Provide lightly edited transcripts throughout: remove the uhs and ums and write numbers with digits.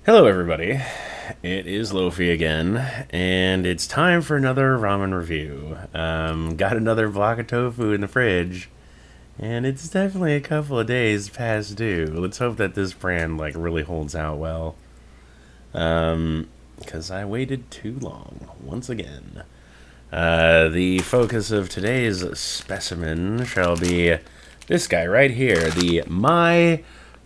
Hello everybody, it is Loafy again, and it's time for another ramen review. Got another block of tofu in the fridge, and it's definitely a couple of days past due. Let's hope that this brand really holds out well. Because I waited too long, once again. The focus of today's specimen shall be this guy right here, the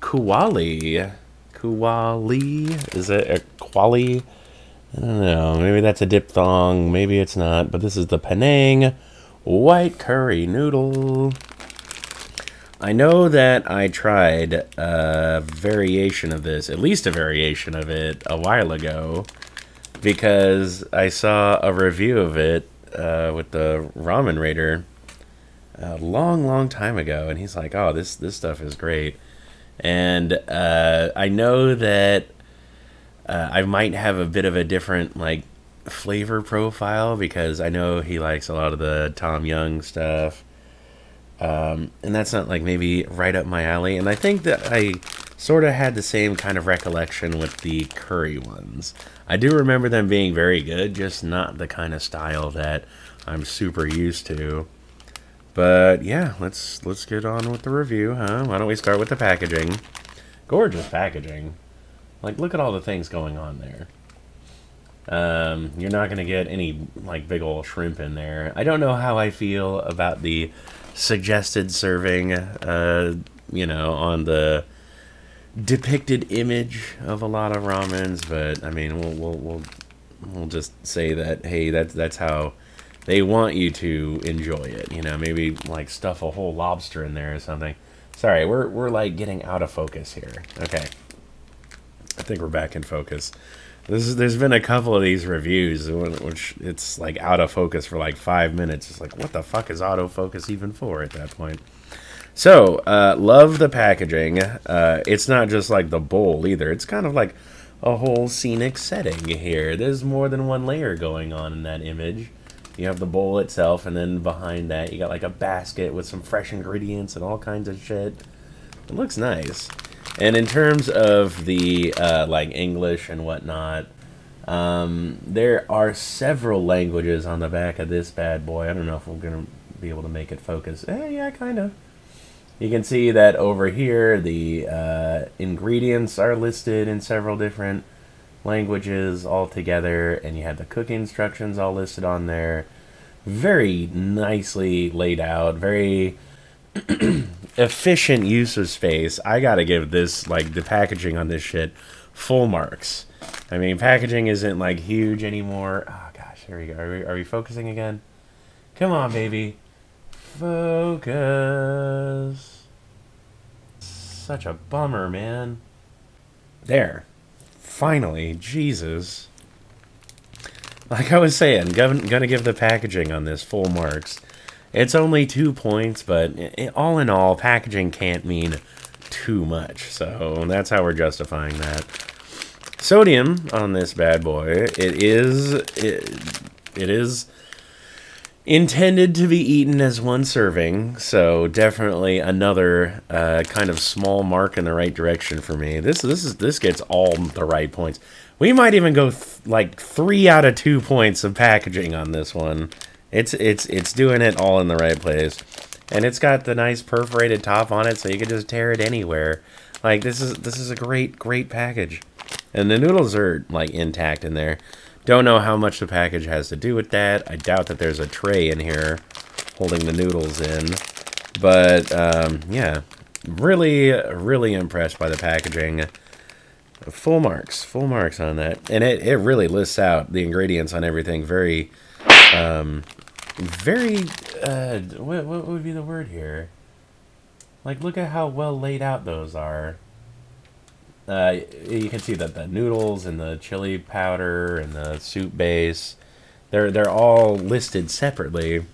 MyKuali. Kuali? Is it a quali? I don't know. Maybe that's a diphthong. Maybe it's not. But this is the Penang white curry noodle. I know that I tried a variation of this, at least a variation of it, a while ago, because I saw a review of it with the Ramen Raider a long time ago, and he's like, "Oh, this stuff is great." And I know that I might have a bit of a different flavor profile because I know he likes a lot of the Tom Young stuff, and that's not maybe right up my alley. And I think that I sort of had the same kind of recollection with the curry ones. I do remember them being very good, just not the kind of style that I'm super used to. But yeah, let's get on with the review, huh? Why don't we start with the packaging? Gorgeous packaging. Look at all the things going on there. You're not gonna get any big old shrimp in there. I don't know how I feel about the suggested serving, on the depicted image of a lot of ramens, but I mean, we'll just say that hey, that's how they want you to enjoy it, maybe stuff a whole lobster in there or something. Sorry, we're getting out of focus here. Okay. I think we're back in focus. There's been a couple of these reviews which it's out of focus for 5 minutes. It's what the fuck is autofocus even for at that point? So, love the packaging. It's not just the bowl either. It's kind of a whole scenic setting here. There's more than one layer going on in that image. You have the bowl itself, and then behind that, you got a basket with some fresh ingredients and all kinds of shit. It looks nice. And in terms of the English and whatnot, there are several languages on the back of this bad boy. I don't know if we're gonna be able to make it focus. Yeah, kind of. You can see that over here, the ingredients are listed in several different languages all together, and you have the cooking instructions all listed on there. Very nicely laid out, very efficient use of space. I gotta give this, the packaging on this shit, full marks. I mean, packaging isn't huge anymore. Oh gosh, here we go. Are we focusing again? Come on, baby. Focus. Such a bummer, man. There. Finally, Jesus. Like I was saying, gonna give the packaging on this full marks. It's only 2 points, but all in all, packaging can't mean too much. So that's how we're justifying that. Sodium on this bad boy, it is intended to be eaten as one serving, so definitely another kind of small mark in the right direction for me. This gets all the right points. We might even go 3 out of 2 points of packaging on this one. It's doing it all in the right place, and it's got the nice perforated top on it, so you can just tear it anywhere. This is a great package, and the noodles are intact in there. Don't know how much the package has to do with that. I doubt that there's a tray in here holding the noodles in. But, yeah, really impressed by the packaging. Full marks on that. And it really lists out the ingredients on everything very, what would be the word here? Look at how well laid out those are. You can see that the noodles and the chili powder and the soup base, they're all listed separately,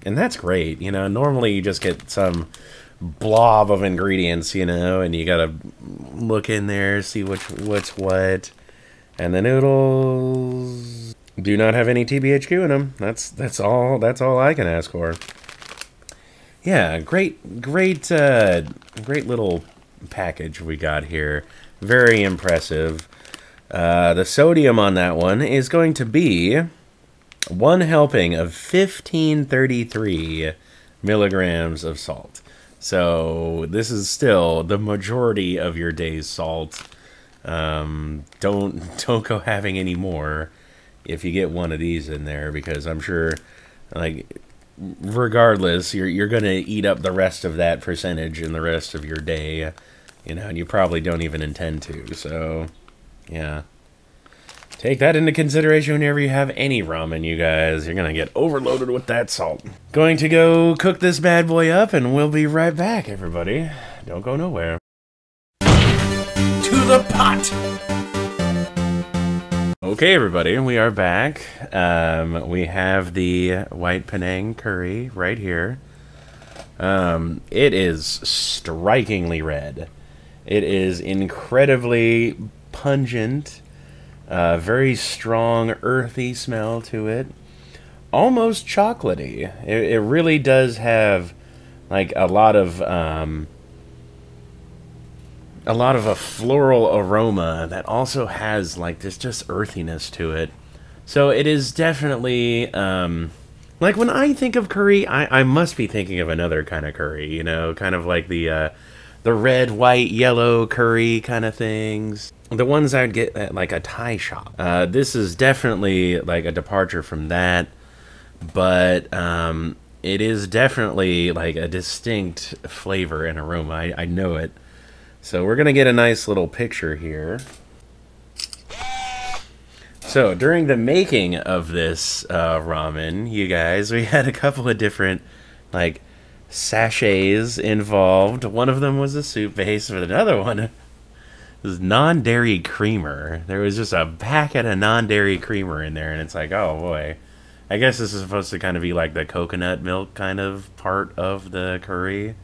and that's great. Normally you just get some blob of ingredients, and you gotta look in there, see what's what. And the noodles do not have any TBHQ in them. That's all I can ask for. Yeah, great little package we got here. Very impressive. The sodium on that one is going to be 1 helping of 1533 milligrams of salt. So this is still the majority of your day's salt. Don't go having any more if you get one of these in there, because I'm sure, like, regardless, you're gonna eat up the rest of that percentage in the rest of your day, you know, and you probably don't even intend to. So, yeah. Take that into consideration whenever you have any ramen, you guys. You're gonna get overloaded with that salt. Going to go cook this bad boy up, and we'll be right back, everybody. Don't go nowhere. To the pot! Okay, everybody, we are back. We have the white Penang curry right here. It is strikingly red. It is incredibly pungent. Very strong, earthy smell to it. Almost chocolatey. It really does have, like, a lot of a floral aroma that also has, like, this just earthiness to it. So it is definitely, like, when I think of curry, I must be thinking of another kind of curry, you know, kind of like the red, white, yellow curry kind of things. The ones I would get at, like, a Thai shop. This is definitely, like, a departure from that, but it is definitely, like, a distinct flavor and aroma. I know it. So we're going to get a nice little picture here. So during the making of this ramen, you guys, we had a couple of different, like, sachets involved. One of them was a soup base, but another one was non-dairy creamer. There was just a packet of non-dairy creamer in there, and it's like, oh boy. I guess this is supposed to kind of be like the coconut milk kind of part of the curry.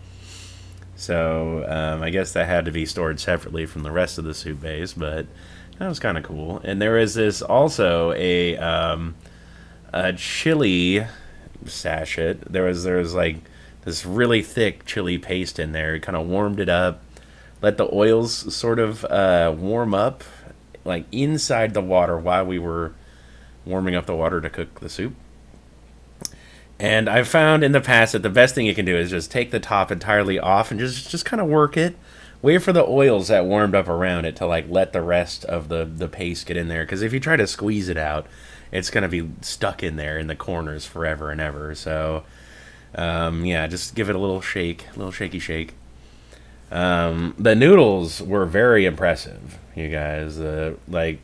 So I guess that had to be stored separately from the rest of the soup base, but that was kind of cool. And there was this also a chili sachet. There was like this really thick chili paste in there. It kind of warmed it up, let the oils sort of warm up, like inside the water while we were warming up the water to cook the soup. And I've found in the past that the best thing you can do is just take the top entirely off and just kind of work it. Wait for the oils that warmed up around it to, like, let the rest of the paste get in there. Because if you try to squeeze it out, it's going to be stuck in there in the corners forever and ever. So, yeah, just give it a little shake, a little shaky shake. The noodles were very impressive, you guys. Like,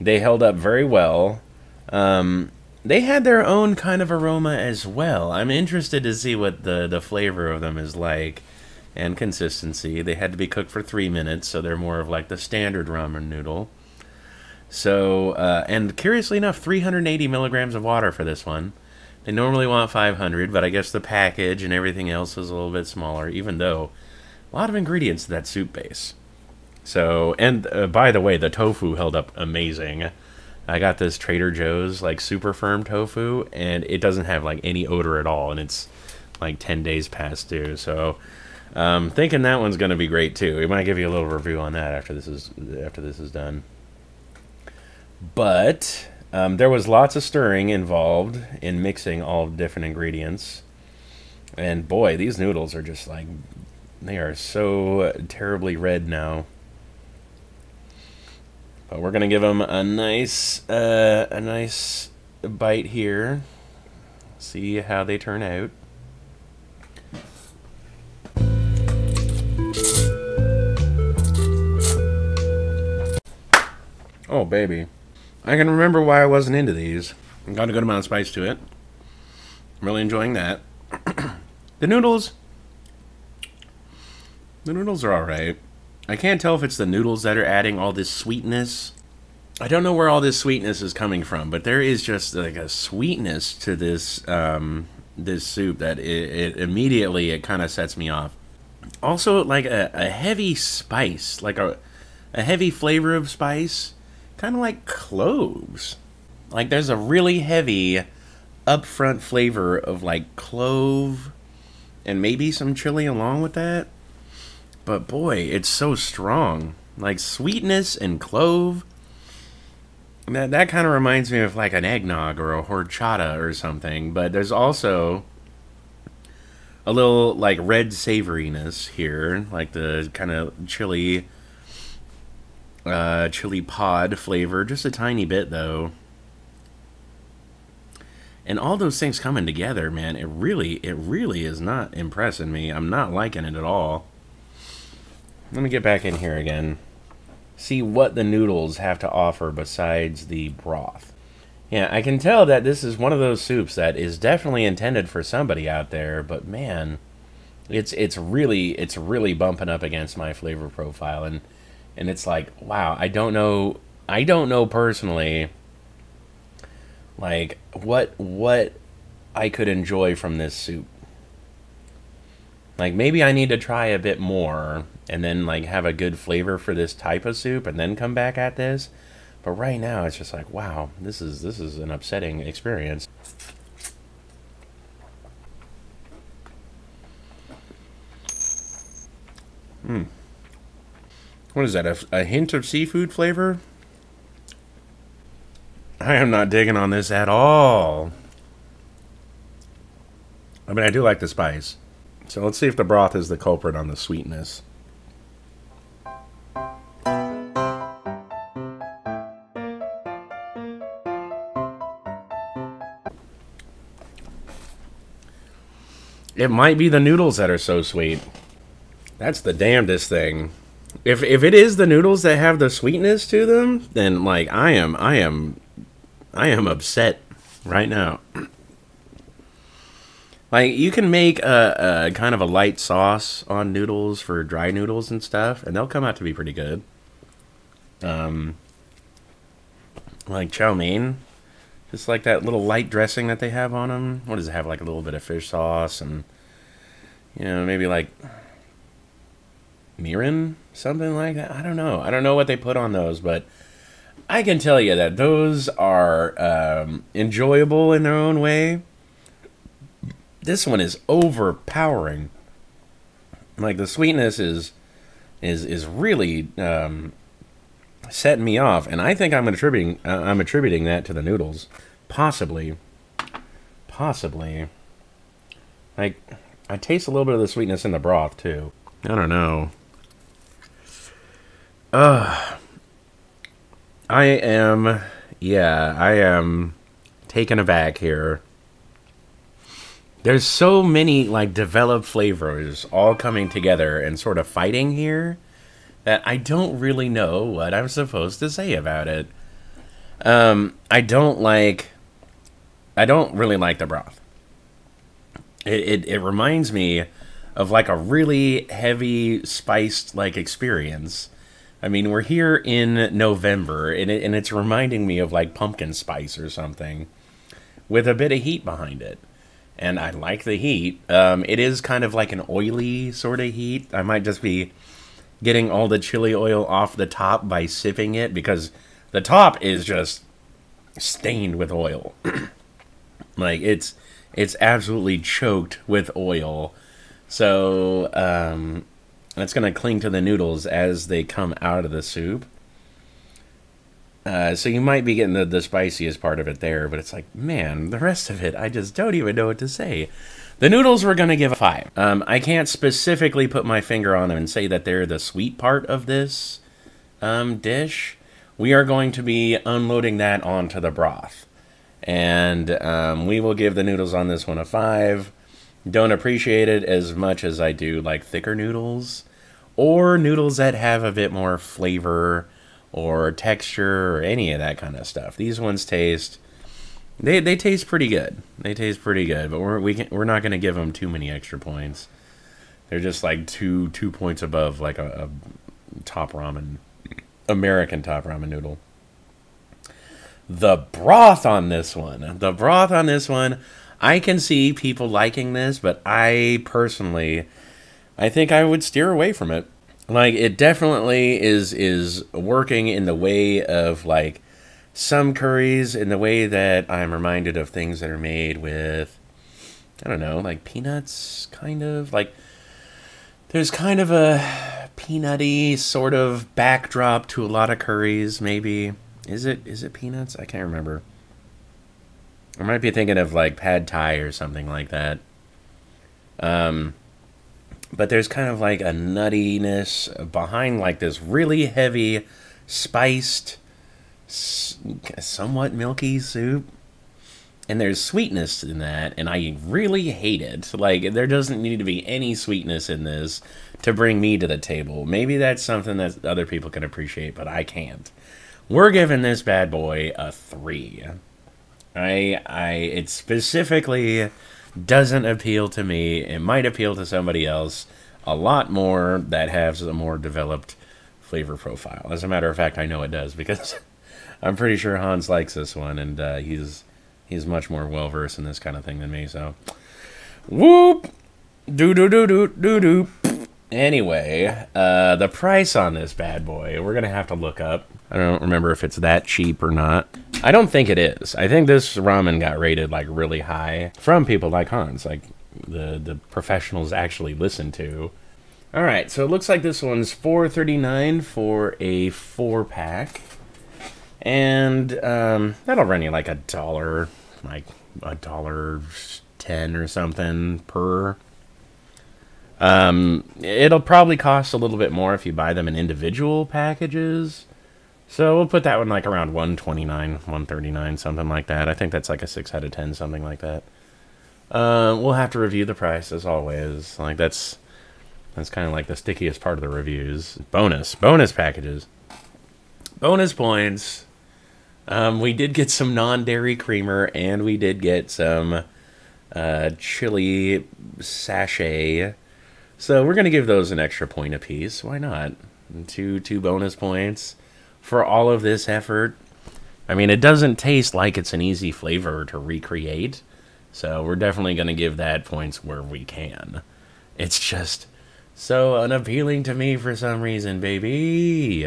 they held up very well. They had their own kind of aroma as well. I'm interested to see what the flavor of them is like, and consistency. They had to be cooked for 3 minutes, so they're more of like the standard ramen noodle. So, and curiously enough, 380 milligrams of water for this one. They normally want 500, but I guess the package and everything else is a little bit smaller, even though a lot of ingredients to that soup base. So, and by the way, the tofu held up amazing. I got this Trader Joe's, like, super firm tofu, and it doesn't have, like, any odor at all, and it's like 10 days past due. So thinking that one's going to be great too. We might give you a little review on that after this is done. But there was lots of stirring involved in mixing all different ingredients. And boy, these noodles are just like, they are so terribly red now. But we're gonna give them a nice bite here. See how they turn out. Oh baby, I can remember why I wasn't into these. Got a good amount of spice to it. I'm really enjoying that. The noodles are alright. I can't tell if it's the noodles that are adding all this sweetness. I don't know where all this sweetness is coming from, but there is just like a sweetness to this this soup that it immediately kind of sets me off. Also, like a heavy spice, like a heavy flavor of spice, kind of like cloves. Like there's a really heavy upfront flavor of like clove and maybe some chili along with that. But boy, it's so strong. Like sweetness and clove That kind of reminds me of like an eggnog or a horchata or something. But there's also a little like red savoriness here, like the kind of chili pod flavor, just a tiny bit though. And all those things coming together, man, it really is not impressing me. I'm not liking it at all. Let me get back in here again. See what the noodles have to offer besides the broth. Yeah, I can tell that this is one of those soups that is definitely intended for somebody out there, but man, it's really bumping up against my flavor profile, and it's like, wow, I don't know personally like what I could enjoy from this soup. Like maybe I need to try a bit more and then like have a good flavor for this type of soup and then come back at this. But right now it's just like, wow, this is an upsetting experience. What is that? A hint of seafood flavor? I am not digging on this at all. I mean, I do like the spice. So let's see if the broth is the culprit on the sweetness. It might be the noodles that are so sweet. That's the damnedest thing. If it is the noodles that have the sweetness to them, then like I am upset right now. Like, you can make a kind of a light sauce on noodles for dry noodles and stuff, and they'll come out to be pretty good. Like chow mein, just like that little light dressing that they have on them. What does it have? Like a little bit of fish sauce and, you know, maybe like mirin, something like that. I don't know. I don't know what they put on those, but I can tell you that those are enjoyable in their own way. This one is overpowering. Like the sweetness is really setting me off, and I think I'm attributing that to the noodles, possibly. Like I taste a little bit of the sweetness in the broth too. I don't know. I am taken aback here. There's so many, like, developed flavors all coming together and sort of fighting here that I don't really know what I'm supposed to say about it. I don't really like the broth. It reminds me of, like, a really heavy, spiced, like, experience. I mean, we're here in November, and it's reminding me of, like, pumpkin spice or something with a bit of heat behind it. And I like the heat. It is kind of like an oily sort of heat. I might just be getting all the chili oil off the top by sipping it, because the top is just stained with oil. Like, it's absolutely choked with oil. So, it's going to cling to the noodles as they come out of the soup. So you might be getting the spiciest part of it there, but it's like, man, the rest of it, I just don't even know what to say. The noodles we're going to give a 5. I can't specifically put my finger on them and say that they're the sweet part of this dish. We are going to be unloading that onto the broth. And we will give the noodles on this one a 5. Don't appreciate it as much as I do like thicker noodles, or noodles that have a bit more flavor or texture or any of that kind of stuff. These ones taste, they taste pretty good. They taste pretty good, but we're not going to give them too many extra points. They're just like two points above like a top ramen, American top ramen noodle. The broth on this one, I can see people liking this, but I personally, I think I would steer away from it. Like, it definitely is working in the way of, like, some curries, in the way that I'm reminded of things that are made with, I don't know, like peanuts, kind of. Like, there's kind of a peanutty sort of backdrop to a lot of curries, maybe. Is it peanuts? I can't remember. I might be thinking of like pad thai or something like that. But there's kind of like a nuttiness behind like this really heavy, spiced, somewhat milky soup. And there's sweetness in that, and I really hate it. Like, there doesn't need to be any sweetness in this to bring me to the table. Maybe that's something that other people can appreciate, but I can't. We're giving this bad boy a 3. It specifically doesn't appeal to me. It might appeal to somebody else a lot more that has a more developed flavor profile. As a matter of fact, I know it does, because I'm pretty sure Hans likes this one, and he's much more well-versed in this kind of thing than me, so... Whoop! Do-do-do-do-do-do. Anyway, the price on this bad boy, we're gonna have to look up. I don't remember if it's that cheap or not. I don't think it is. I think this ramen got rated, like, really high from people like Hans, like the professionals actually listen to. Alright, so it looks like this one's $4.39 for a 4-pack. And that'll run you like $1, like $1.10 or something per. It'll probably cost a little bit more if you buy them in individual packages. So we'll put that one like around $1.29, $1.39, something like that. I think that's like a 6 out of 10, something like that. We'll have to review the price as always. Like that's kind of like the stickiest part of the reviews. Bonus packages, bonus points. We did get some non-dairy creamer, and we did get some chili sachet. So we're going to give those an extra point apiece. Why not? Two bonus points for all of this effort. I mean, it doesn't taste like it's an easy flavor to recreate, so we're definitely going to give that points where we can. It's just so unappealing to me for some reason, baby.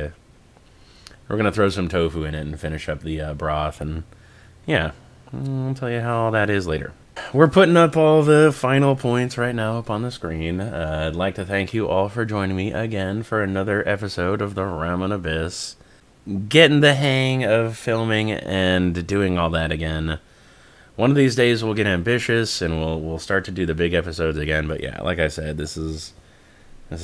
We're going to throw some tofu in it and finish up the broth, and yeah, I'll tell you how all that is later. We're putting up all the final points right now up on the screen. I'd like to thank you all for joining me again for another episode of the Ramen Abyss. Getting the hang of filming and doing all that again. One of these days we'll get ambitious and we'll start to do the big episodes again, but yeah, like I said, this is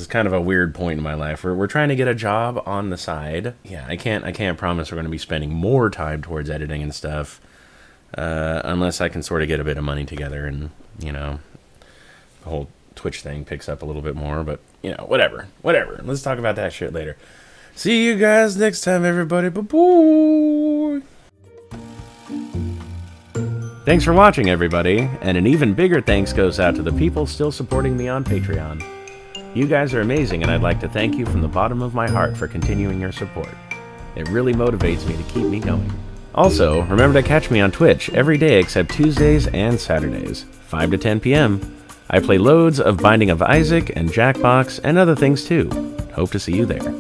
kind of a weird point in my life. We're trying to get a job on the side. Yeah, I can't promise we're going to be spending more time towards editing and stuff, unless I can sort of get a bit of money together and, you know, the whole Twitch thing picks up a little bit more. But, you know, whatever. Let's talk about that shit later. See you guys next time, everybody. Bye-bye. Thanks for watching, everybody. And an even bigger thanks goes out to the people still supporting me on Patreon. You guys are amazing, and I'd like to thank you from the bottom of my heart for continuing your support. It really motivates me to keep me going. Also, remember to catch me on Twitch every day except Tuesdays and Saturdays, 5 to 10 p.m. I play loads of Binding of Isaac and Jackbox and other things too. Hope to see you there.